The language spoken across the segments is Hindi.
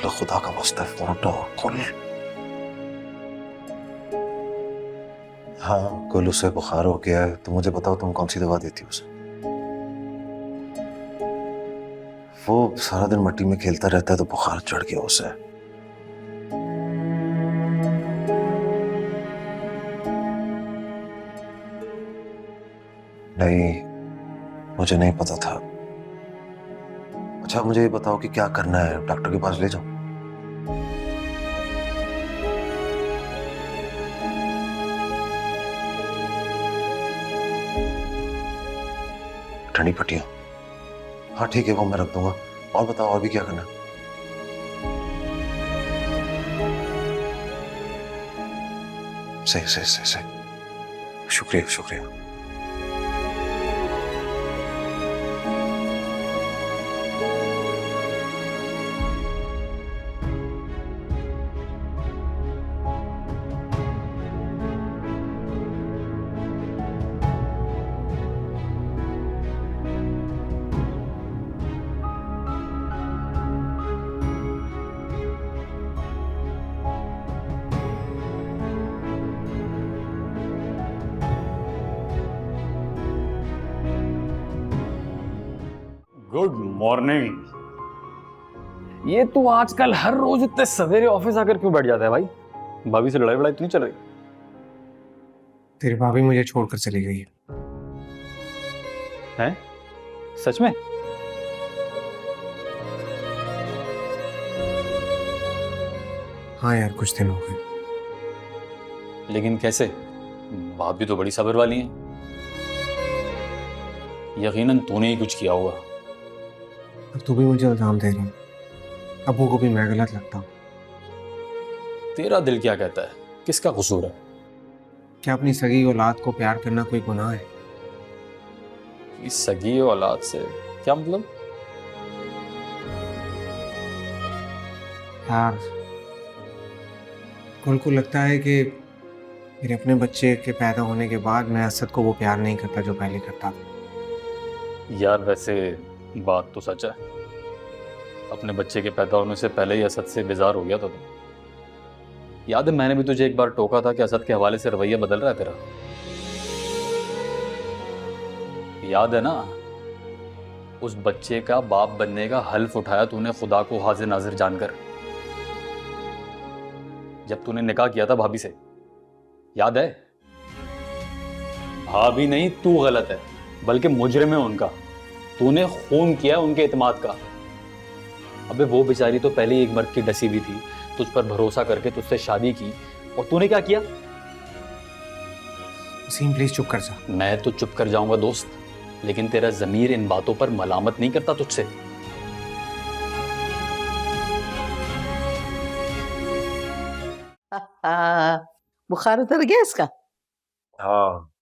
लो खुदा का वास्ता है, फोन उठाओ। खोल। हाँ कुल उसे बुखार हो गया है, तो मुझे बताओ तुम कौन सी दवा देती हो उसे? वो सारा दिन मिट्टी में खेलता रहता है तो बुखार चढ़ गया उसे। नहीं, मुझे नहीं पता था। अच्छा मुझे ये बताओ कि क्या करना है, डॉक्टर के पास ले जाओ? ठंडी पट्टियां? हाँ ठीक है, वो मैं रख दूंगा। और बताओ और भी क्या करना है? सही सही सही सही, शुक्रिया शुक्रिया। Good morning. ये तू आजकल हर रोज इतने सवेरे ऑफिस आकर क्यों बैठ जाता है भाई? भाभी से लड़ाई तो नहीं चल रही? तेरी भाभी मुझे छोड़कर चली गई है। हैं? सच में? हाँ यार, कुछ दिन हो गए। लेकिन कैसे? भाभी तो बड़ी सब्र वाली है। यकीनन तूने ही कुछ किया होगा। अब तू भी मुझे इल्जाम दे रही है। अबू को भी मैं गलत लगता हूँ। तेरा दिल क्या कहता है? किसका कसूर है? क्या अपनी सगी औलाद को प्यार करना कोई गुनाह है? इस सगी औलाद से क्या मतलब? यार, कुल को लगता है कि मेरे अपने बच्चे के पैदा होने के बाद मैं असद को वो प्यार नहीं करता जो पहले करता था। यार वैसे बात तो सच है। अपने बच्चे के पैदा होने से पहले ही असद से बेजार हो गया था तुम। याद है मैंने भी तुझे एक बार टोका था कि असद के हवाले से रवैया बदल रहा है तेरा। याद है ना? उस बच्चे का बाप बनने का हल्फ उठाया तूने खुदा को हाजिर नाजिर जानकर, जब तूने निकाह किया था भाभी से। याद है? भाभी नहीं, तू गलत है, बल्कि मुजरिम है उनका। तूने खून किया उनके इत्मीनाद का। अबे वो बेचारी तो पहले ही एक मर्द की डसी हुई थी, तुझ पर भरोसा करके तुझसे शादी की, और तूने क्या किया? वसीम प्लीज चुप कर जा। मैं तो चुप कर जाऊंगा दोस्त, लेकिन तेरा ज़मीर इन बातों पर मलामत नहीं करता तुझसे। बुखार उतर गया इसका? हाँ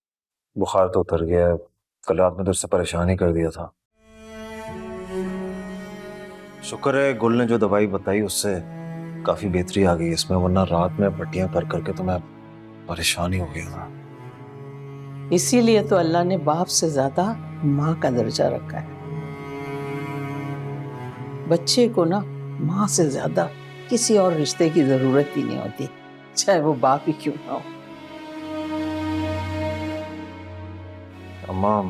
बुखार तो उतर गया है, कल रात में तो उससे परेशान ही कर दिया था। शुक्र है गुल ने जो दवाई बताई उससे काफी बेहतरी आ गई इसमें, वरना रात में पट्टियां कर करके तो मैं परेशान ही हो गया था। इसीलिए तो अल्लाह ने बाप से ज्यादा माँ का दर्जा रखा है। बच्चे को ना माँ से ज्यादा किसी और रिश्ते की जरूरत ही नहीं होती, चाहे वो बाप ही क्यों ना हो। अम्मा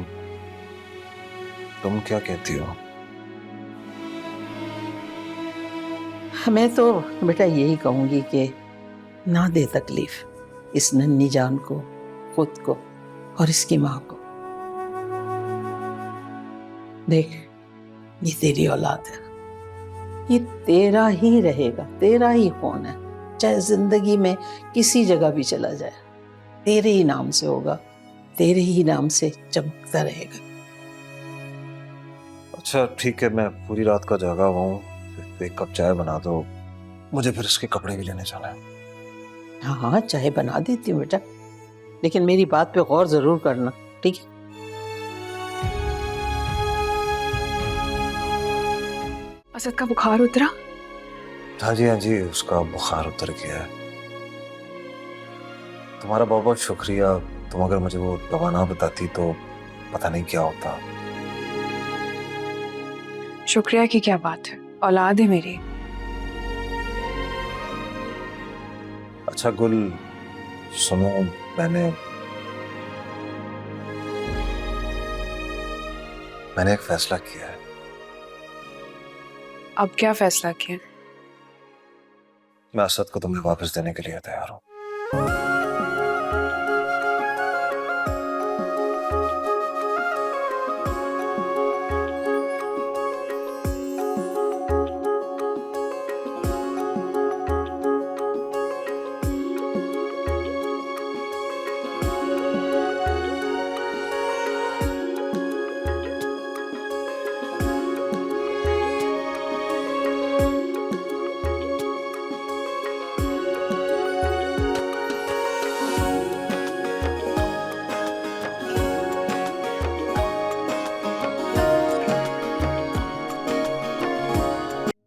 तुम क्या कहती हो? मैं तो बेटा यही कहूंगी कि ना दे तकलीफ इस नन्ही जान को, खुद को और इसकी माँ को। देख, ये तेरी औलाद है, ये तेरा ही रहेगा, तेरा ही खून है। चाहे जिंदगी में किसी जगह भी चला जाए, तेरे ही नाम से होगा, तेरे ही नाम से चमकता रहेगा। अच्छा ठीक है, मैं पूरी रात का जागा हुआ हूँ, एक कप चाय बना दो, मुझे फिर इसके कपड़े भी लेने जाना है। हाँ हाँ, चाय बना देती हूँ बेटा, लेकिन मेरी बात पे गौर जरूर करना, ठीक है? असद का बुखार उतरा? हाँ जी उसका बुखार उतर गया है। तुम्हारा बहुत बहुत शुक्रिया। तुम अगर मुझे वो दवा ना बताती तो पता नहीं क्या होता। शुक्रिया की क्या बात है, औलाद है मेरी। अच्छा गुल, सुनो, मैंने एक फैसला किया है। अब क्या फैसला किया? मैं असद को तुम्हें वापस देने के लिए तैयार हूं।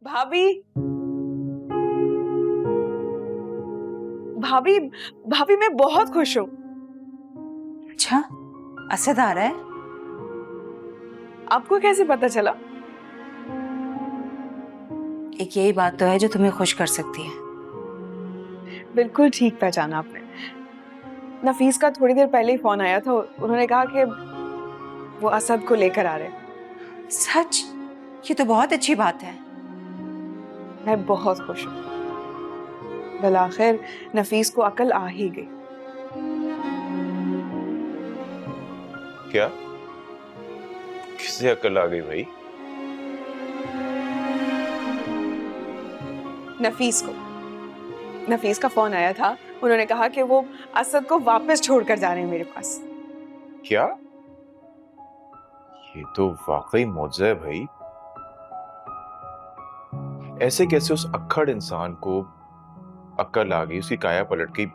भाभी, भाभी, भाभी मैं बहुत खुश हूँ। अच्छा, असद आ रहा है? आपको कैसे पता चला? एक यही बात तो है जो तुम्हें खुश कर सकती है। बिल्कुल ठीक पहचाना आपने। नफीस का थोड़ी देर पहले ही फोन आया था, उन्होंने कहा कि वो असद को लेकर आ रहे हैं। सच? ये तो बहुत अच्छी बात है। मैं बहुत खुश हूँ। बिलाखिर नफीस को अकल आ ही गई। क्या? किससे अकल आ गई भाई? नफीस को। नफीस का फोन आया था, उन्होंने कहा कि वो असद को वापस छोड़कर जा रहे हैं मेरे पास। क्या? ये तो वाकई मौजज़ा है भाई। ऐसे कैसे उस अक्खड़ इंसान को अक्ल आ गई, उसकी काया पलट गई,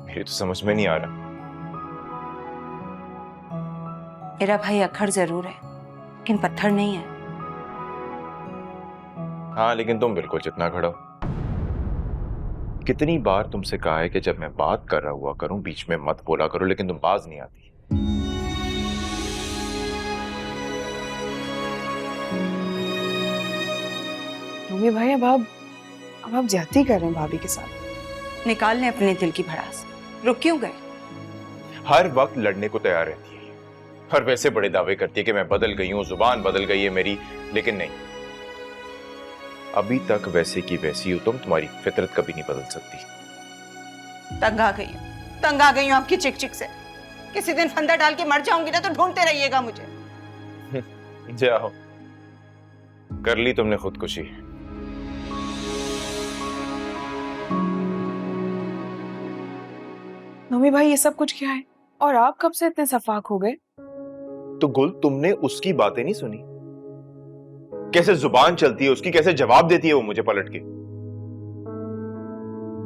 मेरे तो समझ में नहीं आ रहा। मेरा भाई अक्खड़ जरूर है, लेकिन पत्थर नहीं है। हाँ, लेकिन तुम बिल्कुल जितना खड़ा हो। कितनी बार तुमसे कहा है कि जब मैं बात कर रहा हुआ करूं बीच में मत बोला करो, लेकिन तुम बाज नहीं आती। मम्मी भाई, अब आप ज्यादती कर रहे हैं भाभी के साथ। निकाल लें अपने दिल की भड़ास। रुक क्यों गए? हर वक्त लड़ने को तैयार रहती है और वैसे बड़े दावे करती है कि मैं बदल गई हूं, जुबान बदल गई है मेरी, लेकिन नहीं, अभी तक वैसे की वैसी हो तुम, तुम्हारी फितरत कभी नहीं बदल सकती। तंग आ गई हूँ आपकी चिक चिक से। किसी दिन फंदा डाल के मर जाऊंगी ना तो ढूंढते रहिएगा मुझे। जाओ, कर ली तुमने खुदकुशी। मम्मी भाई, ये सब कुछ क्या है? और आप कब से इतने सफाक हो गए? तो गुल, तुमने उसकी बातें नहीं सुनी? कैसे जुबान चलती है उसकी, कैसे जवाब देती है वो मुझे पलट के।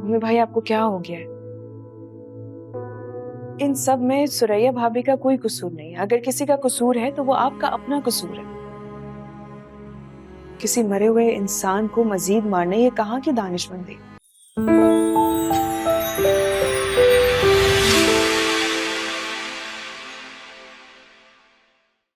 मम्मी भाई, आपको क्या हो गया है? इन सब में सुरैया भाभी का कोई कसूर नहीं है। अगर किसी का कसूर है तो वो आपका अपना कसूर है। किसी मरे हुए इंसान को मजीद मारने, ये कहाँ की दानिशमंदी?